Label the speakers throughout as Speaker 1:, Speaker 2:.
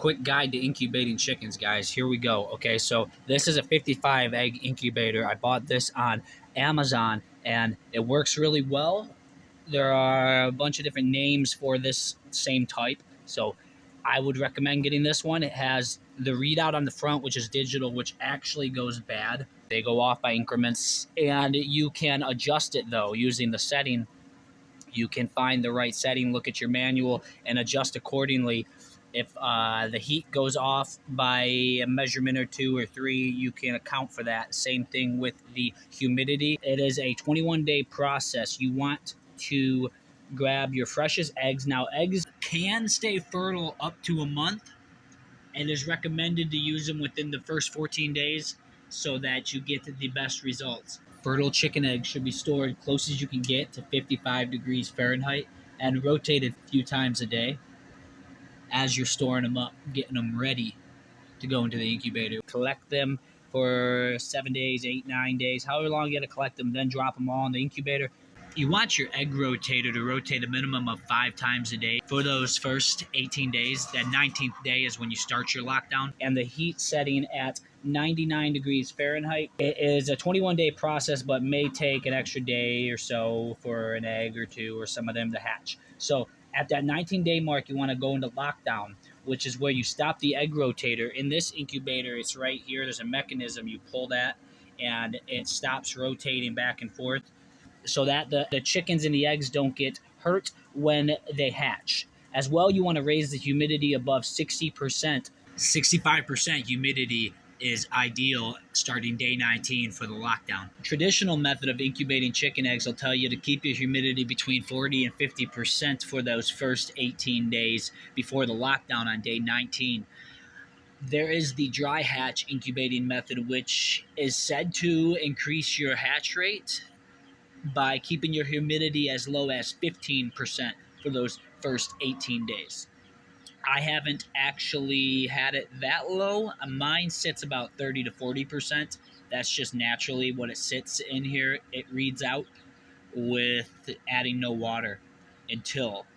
Speaker 1: quick guide to incubating chickens, guys. Here we go. Okay, so this is a 55 egg incubator. I bought this on Amazon and it works really well. There are a bunch of different names for this same type, so I would recommend getting this one. It has the readout on the front, which is digital, which actually goes bad. They go off by increments, and you can adjust it though using the setting. You can find the right setting, look at your manual, and adjust accordingly. If the heat goes off by a measurement or 2 or 3, you can account for that. Same thing with the humidity. It is a 21-day process. You want to grab your freshest eggs. Now, eggs can stay fertile up to a month, and it is recommended to use them within the first 14 days so that you get the best results. Fertile chicken eggs should be stored close as you can get to 55 degrees Fahrenheit and rotated a few times a day as you're storing them up, getting them ready to go into the incubator. Collect them for 7 days, 8, 9 days, however long you got to collect them, then drop them all in the incubator. You want your egg rotator to rotate a minimum of 5 times a day for those first 18 days. That 19th day is when you start your lockdown. And the heat setting at 99 degrees Fahrenheit. It is a 21-day process, but may take an extra day or so for an egg or 2 or some of them to hatch. So at that 19-day mark, you want to go into lockdown, which is where you stop the egg rotator. In this incubator, it's right here. There's a mechanism. You pull that, and it stops rotating back and forth so that the chickens and the eggs don't get hurt when they hatch. As well, you want to raise the humidity above 60%. 65% humidity is ideal starting day 19 for the lockdown. Traditional method of incubating chicken eggs will tell you to keep your humidity between 40 and 50% for those first 18 days before the lockdown on day 19. There is the dry hatch incubating method, which is said to increase your hatch rate by keeping your humidity as low as 15% for those first 18 days. I haven't actually had it that low. Mine sits about 30 to 40%. That's just naturally what it sits in here. It reads out with adding no water until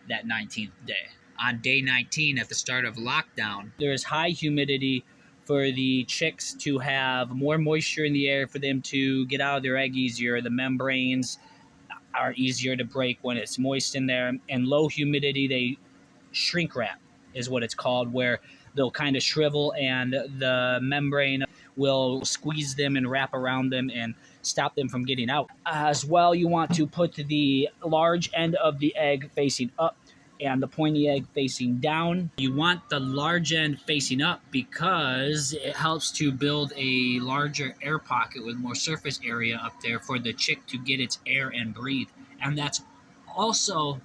Speaker 1: that 19th day. On day 19, at the start of lockdown, there is high humidity for the chicks to have more moisture in the air for them to get out of their egg easier. The membranes are easier to break when it's moist in there. And low humidity, they shrink wrap is what it's called, where they'll kind of shrivel and the membrane will squeeze them and wrap around them and stop them from getting out. As well, you want to put the large end of the egg facing up and the pointy egg facing down. You want the large end facing up because it helps to build a larger air pocket with more surface area up there for the chick to get its air and breathe. And that's also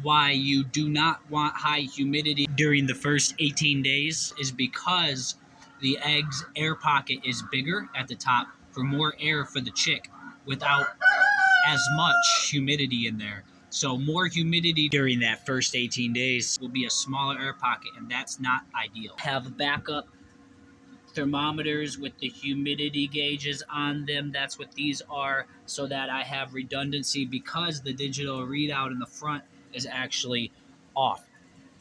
Speaker 1: why you do not want high humidity during the first 18 days, is because the egg's air pocket is bigger at the top for more air for the chick without as much humidity in there. So more humidity during that first 18 days will be a smaller air pocket, and that's not ideal. Have backup thermometers with the humidity gauges on them. That's what these are, so that I have redundancy, because the digital readout in the front is actually off.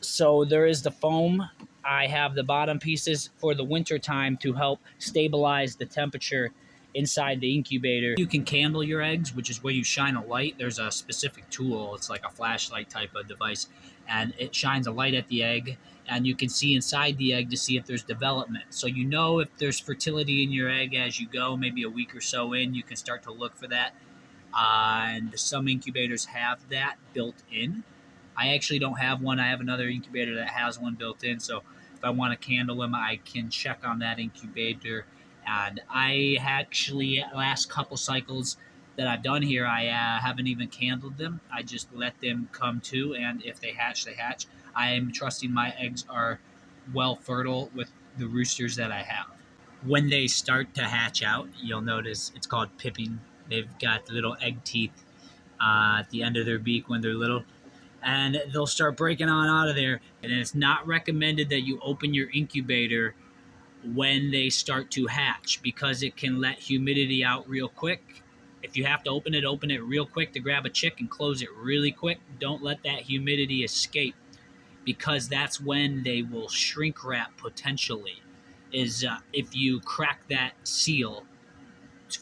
Speaker 1: So there is the foam. I have the bottom pieces for the winter time to help stabilize the temperature inside the incubator. You can candle your eggs, which is where you shine a light. There's a specific tool. It's like a flashlight type of device, and it shines a light at the egg, and you can see inside the egg to see if there's development. So you know if there's fertility in your egg as you go. Maybe a week or so in, you can start to look for that. And some incubators have that built in. I actually don't have one. I have another incubator that has one built in, so if I want to candle them, I can check on that incubator. And I actually, last couple cycles that I've done here, I haven't even candled them. I just let them come to, and if they hatch, they hatch. I am trusting my eggs are well fertile with the roosters that I have. When they start to hatch out, you'll notice it's called pipping. They've got little egg teeth at the end of their beak when they're little, and they'll start breaking on out of there. And it's not recommended that you open your incubator when they start to hatch, because it can let humidity out real quick. If you have to open it real quick to grab a chick and close it really quick. Don't let that humidity escape, because that's when they will shrink wrap potentially, is if you crack that seal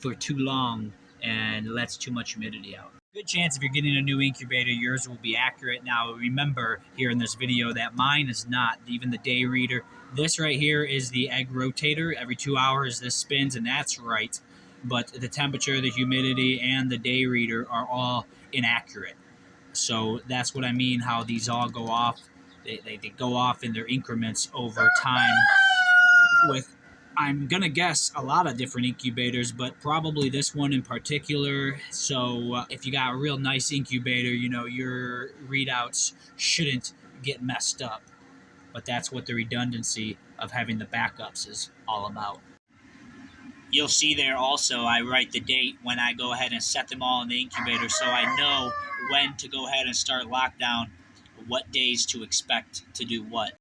Speaker 1: for too long and lets too much humidity out. Good chance if you're getting a new incubator, yours will be accurate. Now remember here in this video that mine is not, even the day reader. This right here is the egg rotator. Every 2 hours this spins, and that's right. But the temperature, the humidity, and the day reader are all inaccurate. So that's what I mean, how these all go off. They go off in their increments over time with, I'm going to guess, a lot of different incubators, but probably this one in particular. So if you got a real nice incubator, you know, your readouts shouldn't get messed up. But that's what the redundancy of having the backups is all about. You'll see there also I write the date when I go ahead and set them all in the incubator, so I know when to go ahead and start lockdown, what days to expect to do what.